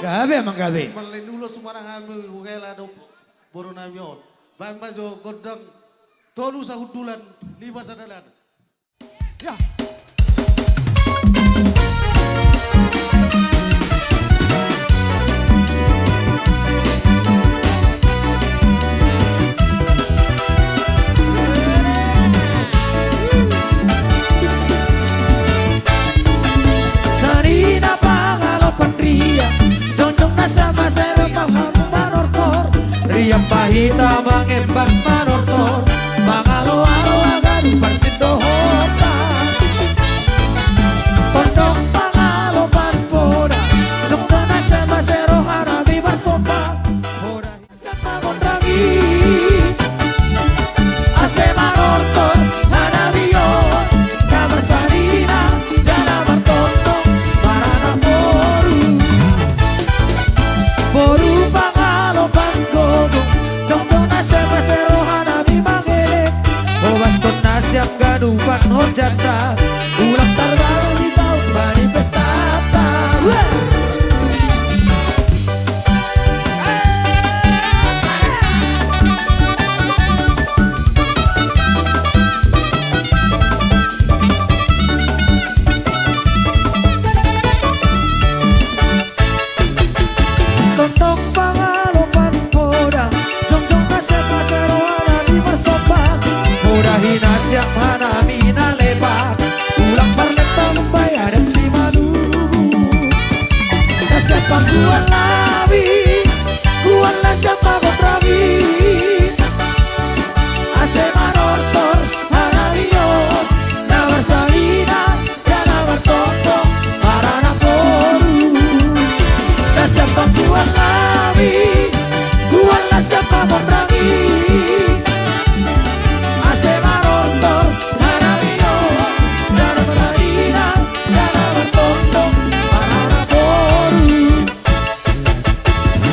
Gabe mang gabe. Malay dulu sumarang kami kukela do boro namyon. Bang majo godang tolu sa hudulan lima sa dalan. Ya. Sarina pangalopan ria, jonjong nasa masero panghamu manortor, ria pahita mangembas manortor, mangalo-alo agad parsindohota, tondong pangalopan poda, jonjong nasa masero harabi barsopa, poda sama kondragi, ase manortor hanabiyo, kabar sarina jana bertondong marana boru pangalopan gogo, jongjong nasa masero hanabi mangelek, obas kon nasyam ganupan horjata, ulang terbaru di tahun manifestata. Tontong pangalopan poda, jongjong nasa masero hanabi barsopa, poda hinasyam hanami nalepak, ulang parlepa lumbay adem si malu, nasa kuan labi, kuan nasa pagotrabi, ase manortor hanabiyo, nabar sarina jana bertondong marana boru, nasa kuan labi, kuan nasa pagotrabi, ase manortor hanabiyo, jana sarina jana bertondong marana boru,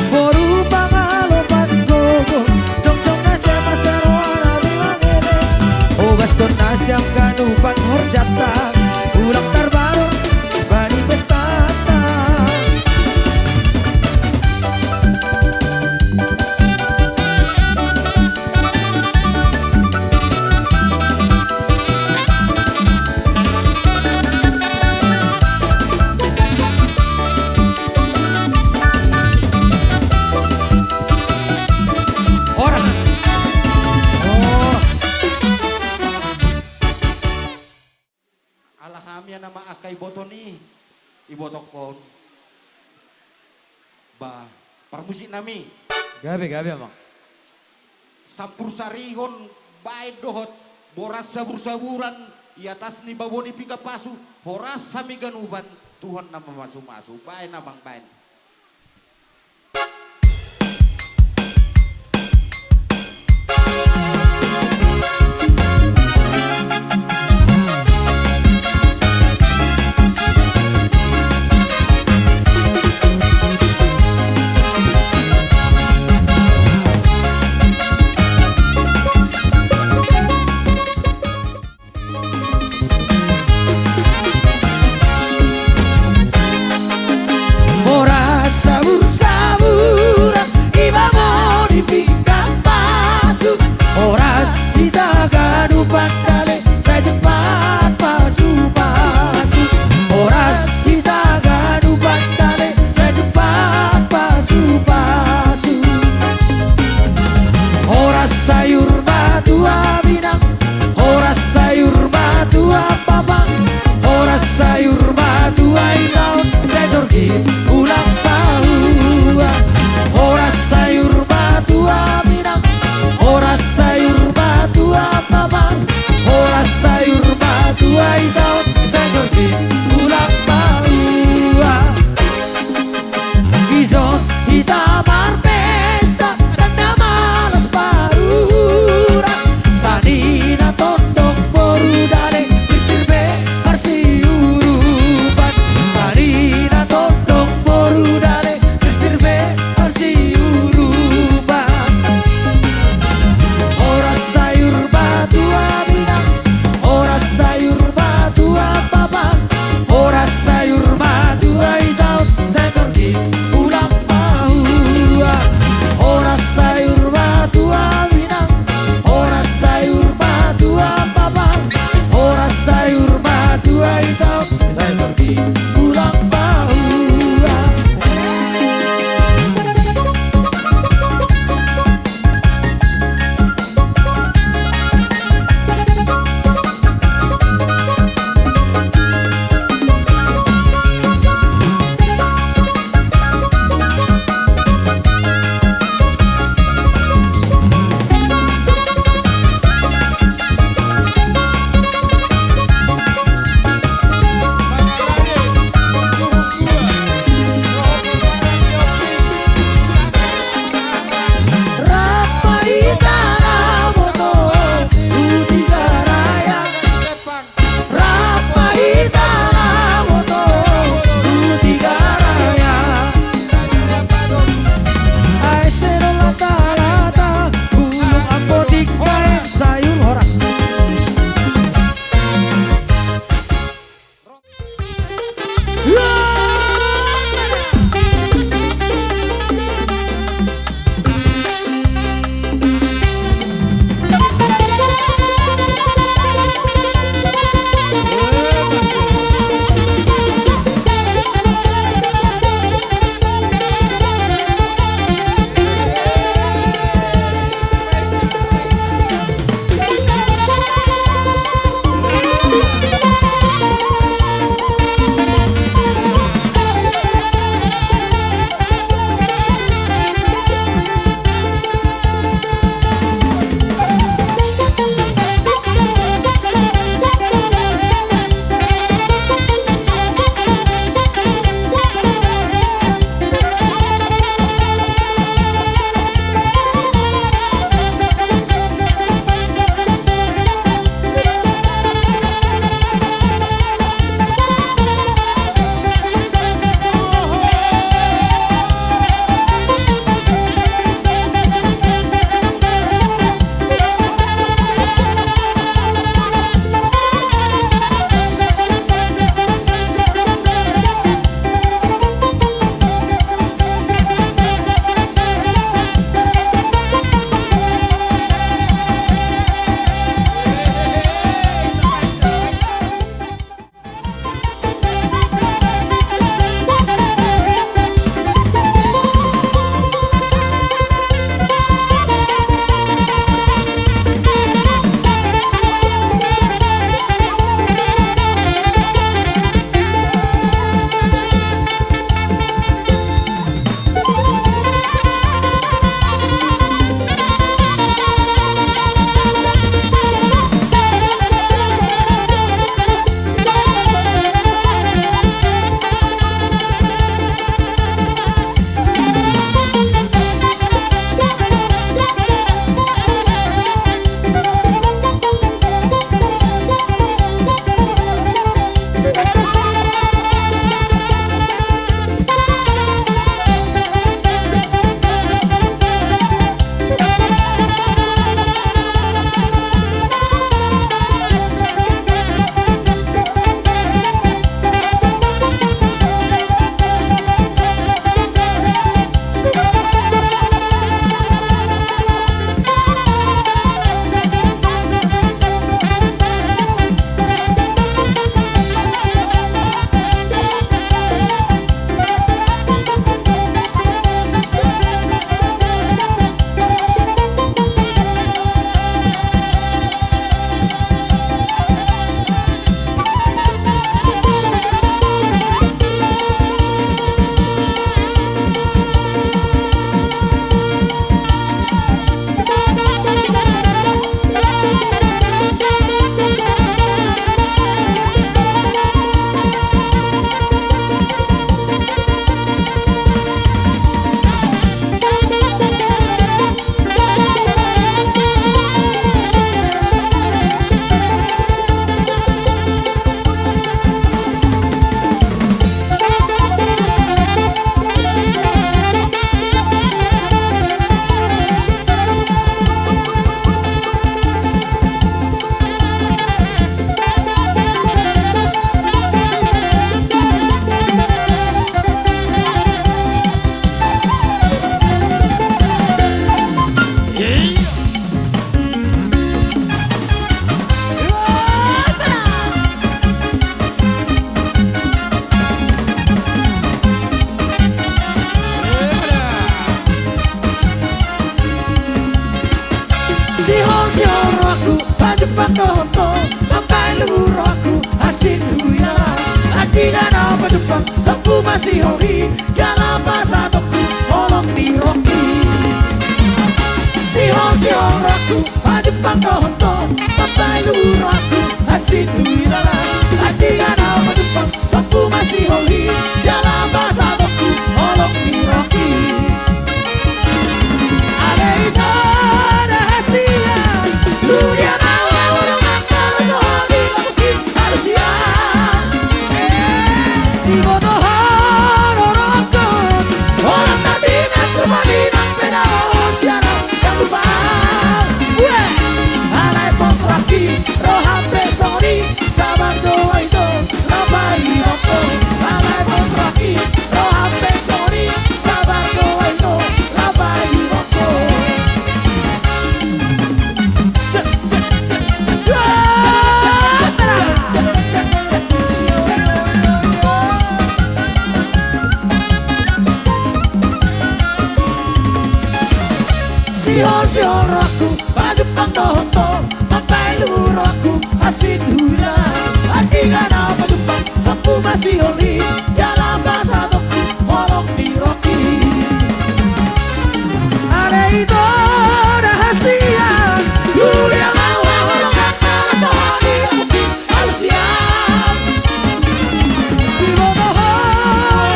boru pangalopan gogo, jongjong nasa masero hanabi mangele, obas kon nasyam ganupan horjata, ulang terbaru manifestata. Horas. Oh. Alhamya nama akai botoni ibotok kon. Ba permusik nami Gabe gabe mang. sampur sarigon baik dohot boras sabur-saburan i atas ni baboni pika pasu horas sami ganuban Tuhan nama masu-masu baik namang baik. Ora honto Papai luraku asin duira Adiga na Jepang Sampu masih hori Jalan pasatoku Olong di roki Sihon raku Jepang no honto Papai luraku asin duira Adiga na Jepang Sampu masih hori Jalan pasatoku Olong di roki Ada itu rahasia Dunia mau orang akal Sohami lakuki manusia Di bodohan orang akal Orang tandingan kemadingan Beda siara yang lupa Alay pos raki Roham besori Sabar doa itu Labai roko Alay pos raki Roham besori Sabar doa itu Labai roko Sihon raku Jepang no honto Papai luraku asin duira Adiga na Jepang Sampu masih holi Jalan pasatoku Olong di roki Ada itu rahasia Dunia mau orang akal Sohani mungkin manusia Di bodohan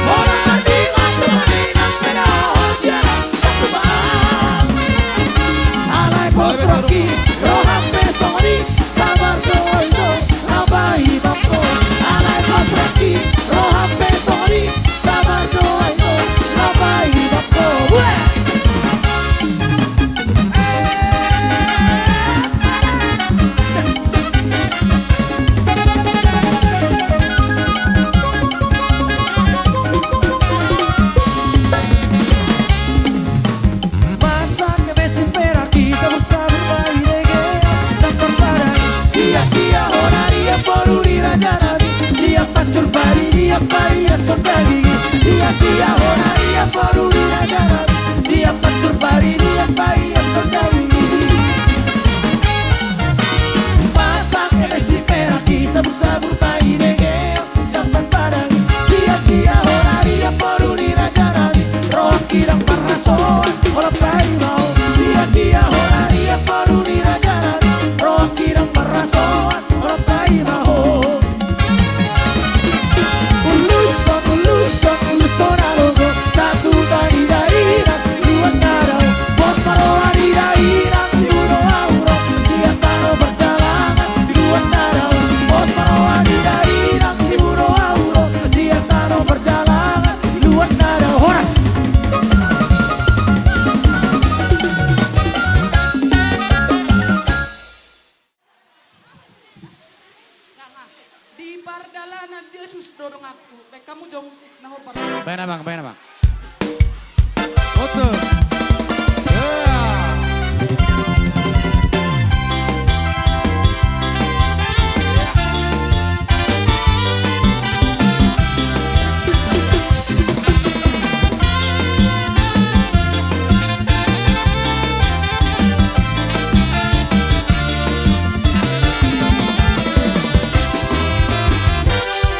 Orang tandingan kemadingan Beda siara yang lupa Alay pos roki Roham besori Sabar doa itu Labai bako Alay pos roki Roham besori Sabar doa itu Labai bako Masa que me espera aquí Sabor bailege Tanto para Siap dia horaria por unir a Janabi Siap pacur pariria paria sondagi Siap dia horaria por unir a Janabi Siap pacur pariria paria sondagi Masa que me espera aquí Sabor bailege Tanto para Siap dia horaria por unir a Janabi Roh kirang parason Orang bayi mau Siap dia horaria por unir a Janabi Roh kirang parason Orang bayi mau Uluson alogo Satu dari daerah Dua darah Bos maroa di daerah Dua auro Siap taro perjalanan Dua darah Bos maroa di daerah Dua auro Siap taro perjalanan Dua darah Horas Di pardalanan Yesus dorong aku. Baik kamu jauh musik nahor par. Bayan abang. Foto.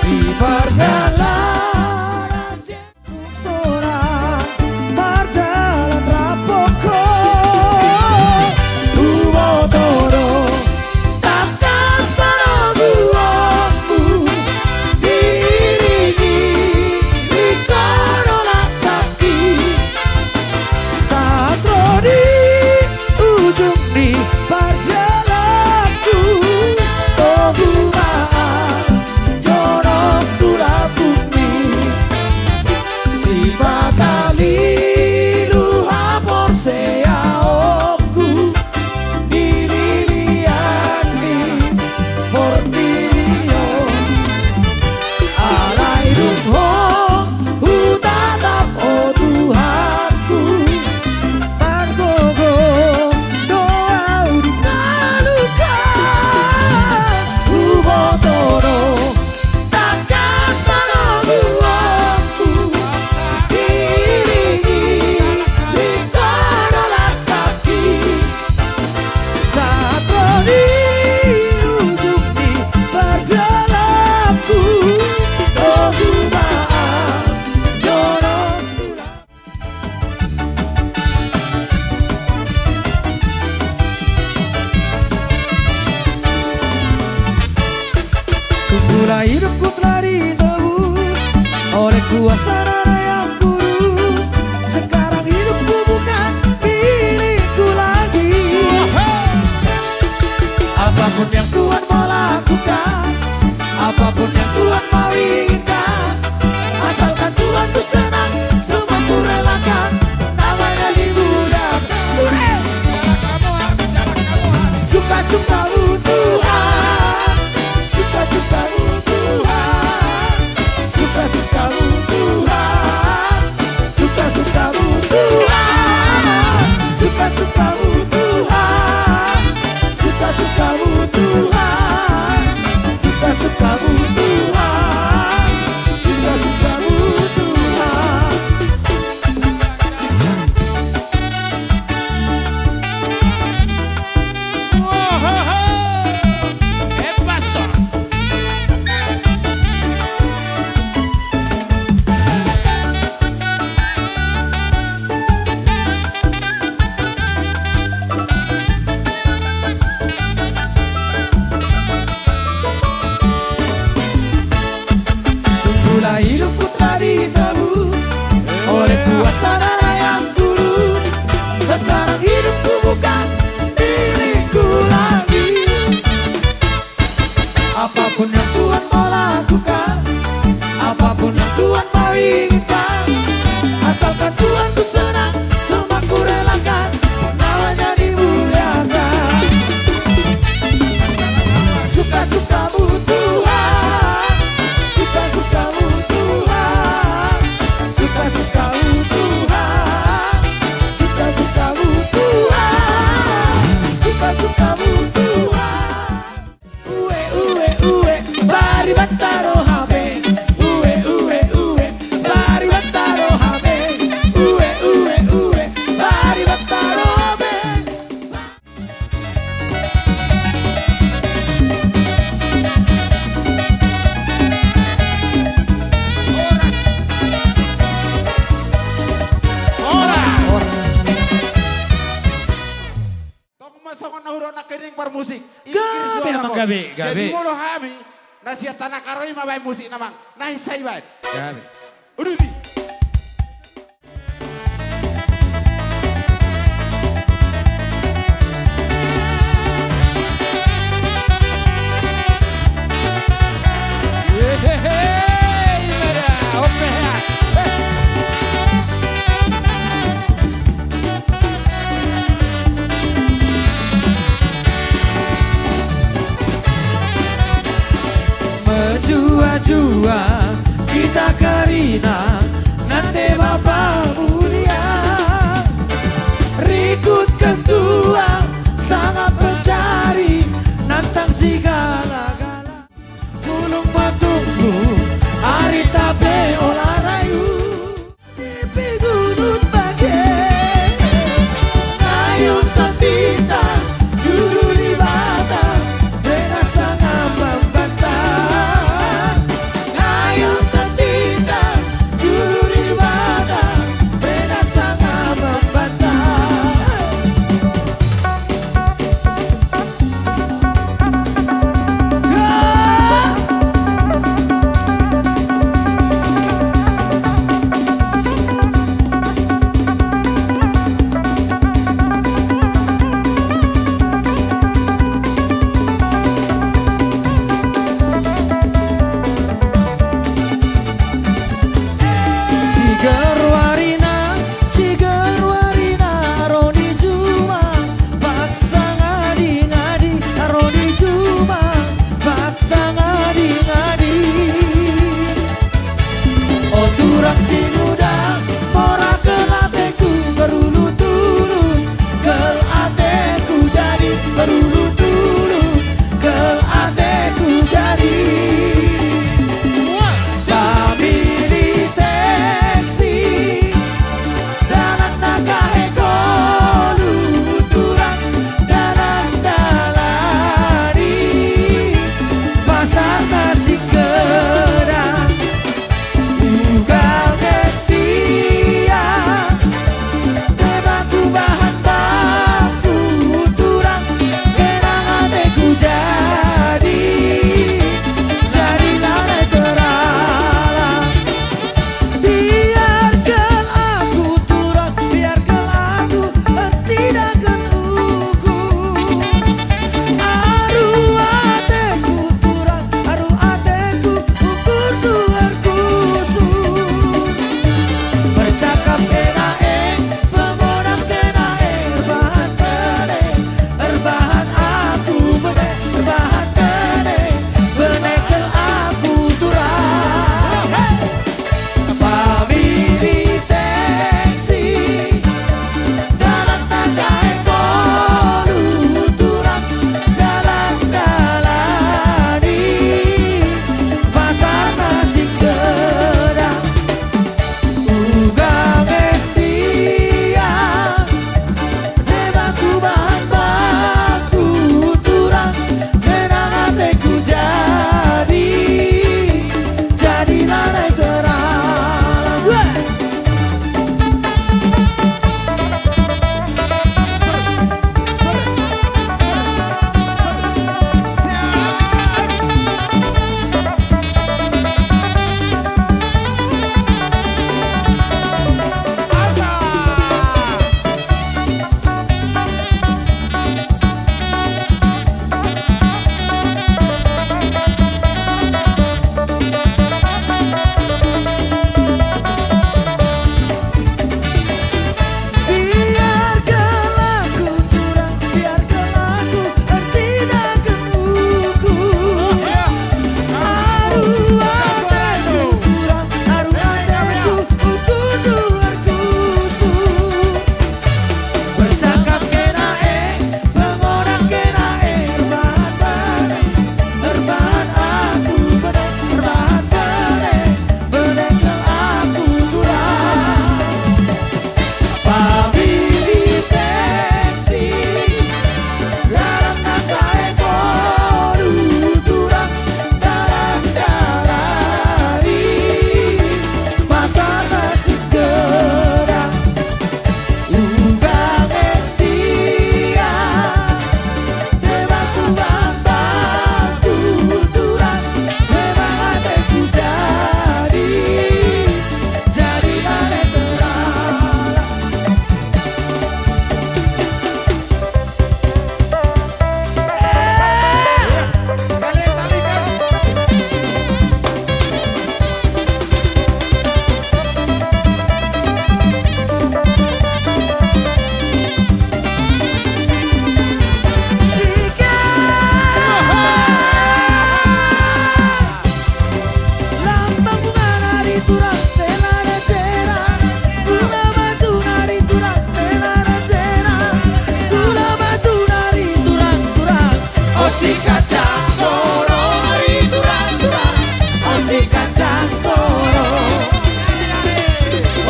Di pardalanan Yesus dorong suasana yang kurus. Sekarang hidupku bukan milikku lagi. Apapun yang Tuhan mau lakukan, apapun yang Tuhan mau inginkan, asalkan Tuhan tuh senang, semua ku relakan. Namanya dimudahkan. Suka-sukamu Tuhan, suka-sukamu Tuhan, suka-sukamu Tuhan, suka-sukamu Tuhan, suka-sukamu Tuhan, suka-sukamu Tuhan, suka-sukamu Tuhan, suka-sukamu Tuhan. Sungguhlah hidupku tadi tebus oleh kuasa darah yang tulus. Sekarang hidupku bukan milikku lagi. Apapun yang Tuhan mau lakukan, apapun yang Tuhan mau inginkan, asalkan Tuhan ku senang, semua ku relakan. Namanya dimuliakan. Suka-sukamu Tuhan, suka-sukamu Tuhan, suka-sukamu Tuhan, suka-sukamu Tuhan, suka-sukamu Tuhan. Uwe uwe uwe, bari bataro habe. Uwe uwe uwe, bari bataro habe. Uwe uwe uwe, bari bataro habe. Tong masongan nahurona kening par musik. Gabe emang gabe, gabe. Jadi mulu hami nasihat tanah karoi mabay musik namang. Nahi saiban. Gabe. Udah di. Menjua-jua kita kerina nanti Bapak mulia. Rikut ketua sangat pencari nantang segala-gala. Pulung batungku hari tabe olah rayu. Pipi gunung bagai ayun tandita juru libata bena sangat membantah. Ayun tandita juru libata bena sangat membantah. Ciger warina, Roni Juma, paksa ngadi-ngadi, Roni Juma, paksa ngadi-ngadi. Oh turang si muda, mora kelateku berulu-tulu, kel ateku jadi berulu-tulu, kel ateku jadi. Pamili teksi dalam nagahe kolu turang dalam dalari pasar nasi gedang buka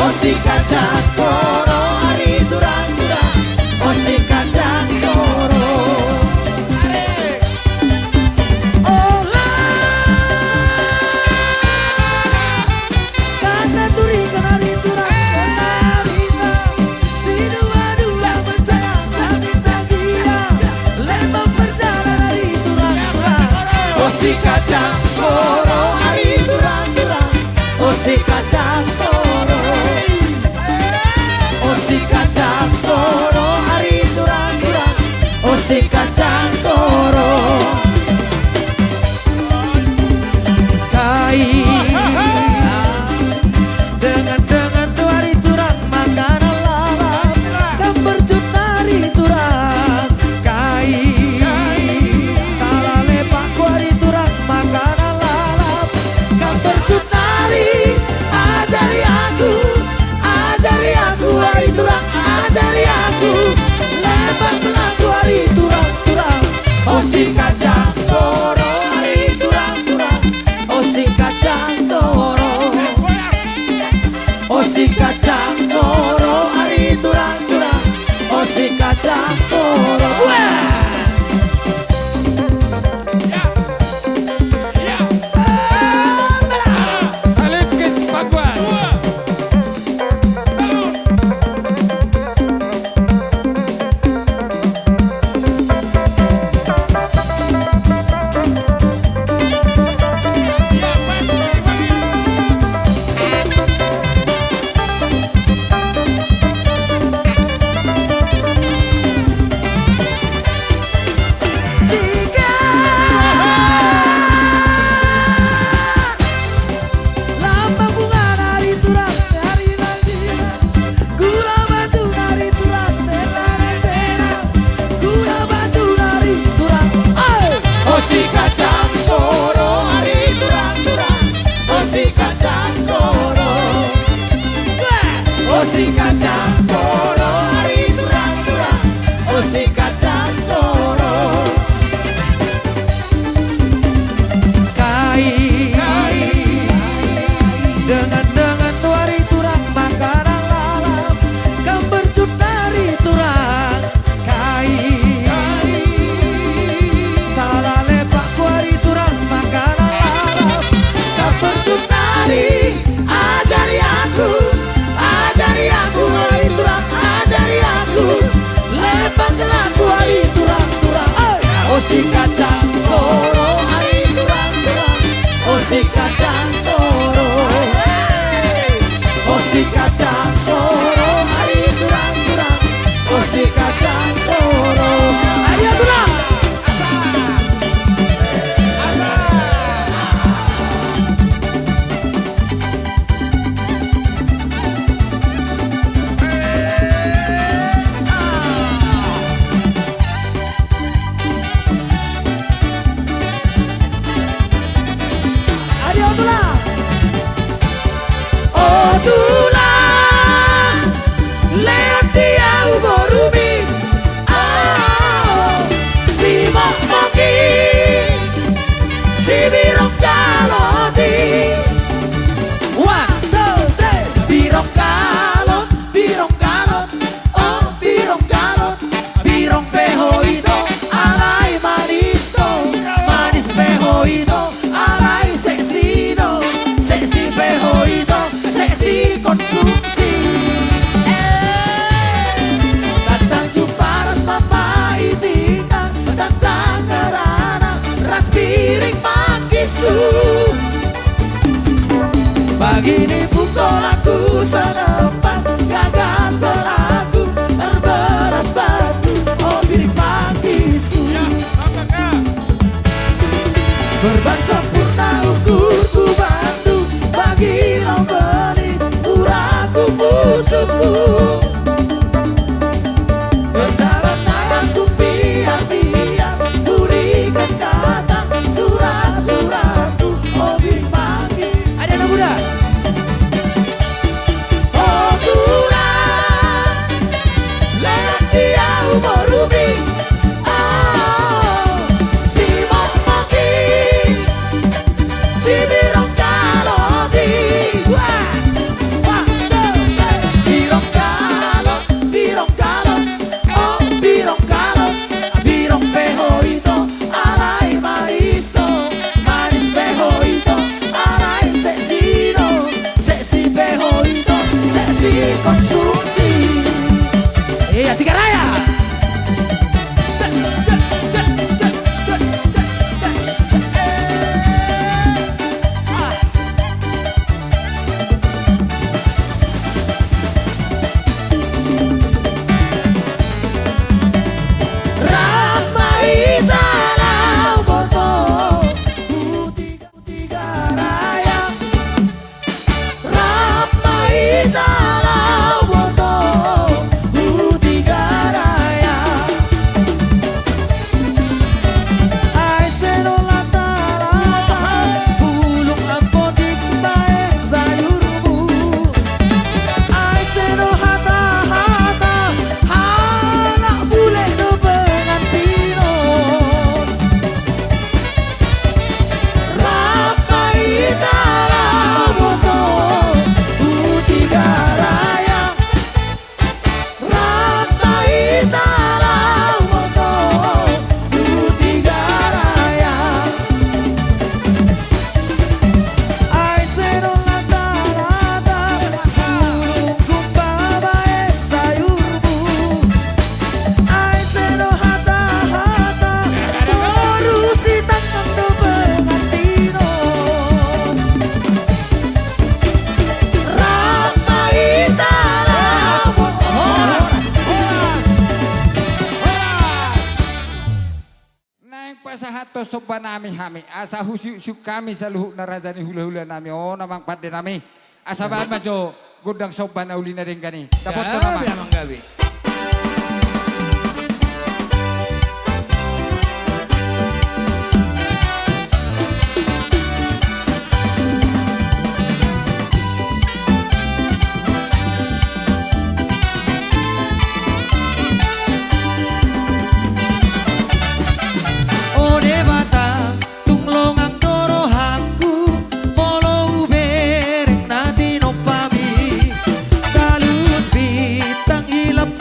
Oh si kacang koro ari turang-turang. Oh si kacang koro. Karena turikan ari turang si dua-dua bersayang canggih-canggihnya lembang berjalan ari turang-turang. Oh si kacang koro ari turang-turang. Oh si kacang koro. Oh si kacang koro ari turang-turang. Oh si kacang koro. Dengan tuh hari turang makanan lalap. Gambarcut hari turang kai. Salah lepak hari turang makanan lalap. Gambarcut hari ajari aku hari turang ajari aku. Lepak aku hari turang-turang. Oh si kacang koro hari turang-turang. Oh si kacang koro. Oh si kacang koro hari turang-turang. Oh si kacang koro. Salim ke Pakuan. Jika lambang bunga dari turang dari lanjina, gula batu dari turang dari cena, gula batu dari turang. Oh si kacang koro hari turang-turang. Oh si kacang koro. Oh si kacang koro hari turang-turang. Oh si kacang koro. Dengan tuh hari turang makanan lalap. Gambarcut dari turang kai. Salah lepak hari turang makanan lalap. Gambarcut dari ajari aku hari turang ajari aku. Lepak laku hari turang-turang. Oh si kacang koro hari turang-turang. Oh si kacang koro. Oh si kacang koro hari turang-turang. Oh si kacang koro. Ayo turang. Ayo turang. Oh tulang leon dia uborumi. Si moki si birong kaloti. One, two, three. Birong kalot, oh birong kalot, birong pehoito, alay manis to, manis pehoito, alay seksino, seksi pehoito, seksi konsumsi. Tantang juparas mapaitingan, tantang karana, ras piring mangisku. Begini pukul aku senempat, gagal berlaku, terberas batu, oh piring mangisku. Berban sempurna ukurku bantu, bagi lo beli uraku musuhku. Berdarah aku biar-biar, berikan kata surat-suratku, oh piring manggis. Ada anak muda. Oh kurang, lewat dia umur umi. Si moki, si birong kaloti. Wah, wah, soba nami hami. Asa husyuk kami sa luhuk na raja ni hula-hula nami. Oh namang pade nami. Asa baan majo gudang soba na uli na rin gani. Dapat to naman. Gabi amang gabi. Ode bata tunglong ang dorohaku polo ubereng nati no pami salut bitang ilap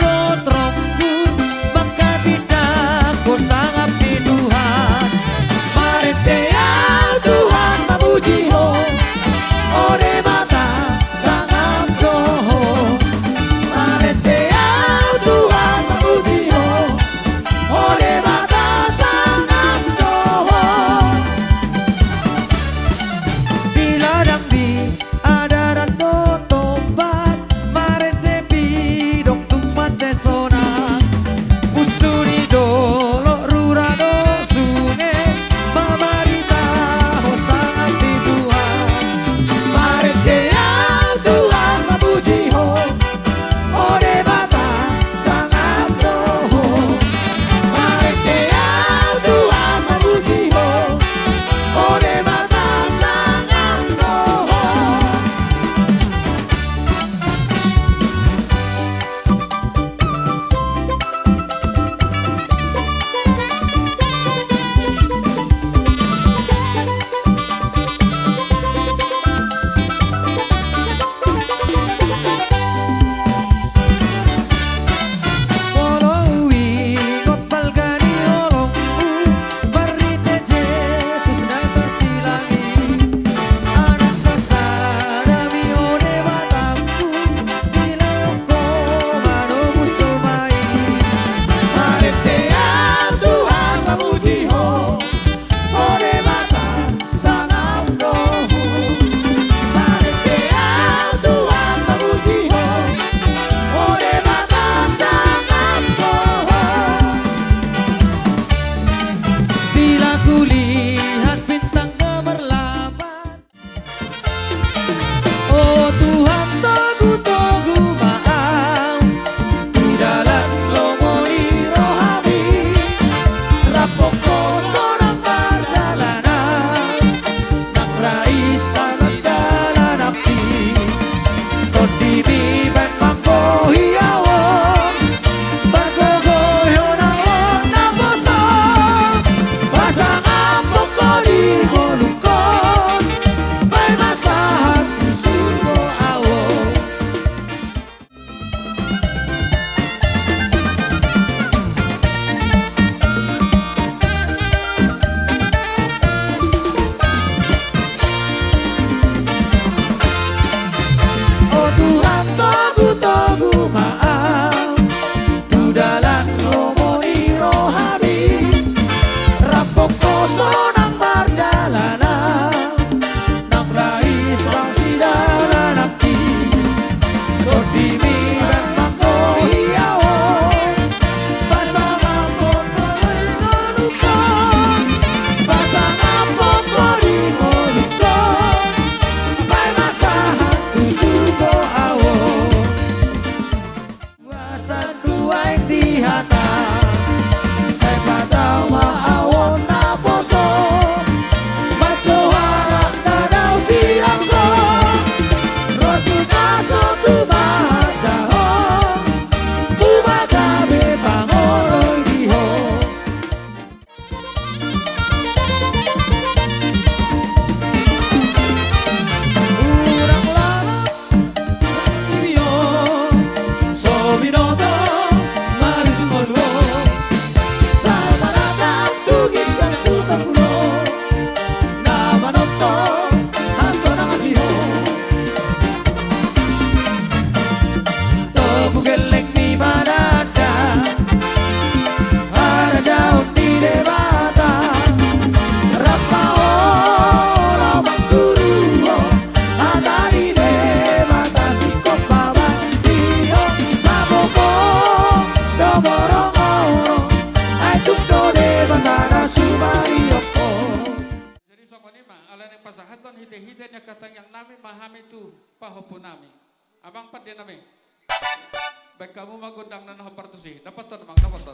nami tu pahopo nami. Abang pad din nami. Baik kamu magundang na nakapartusi. Dapat to namang, dapat to.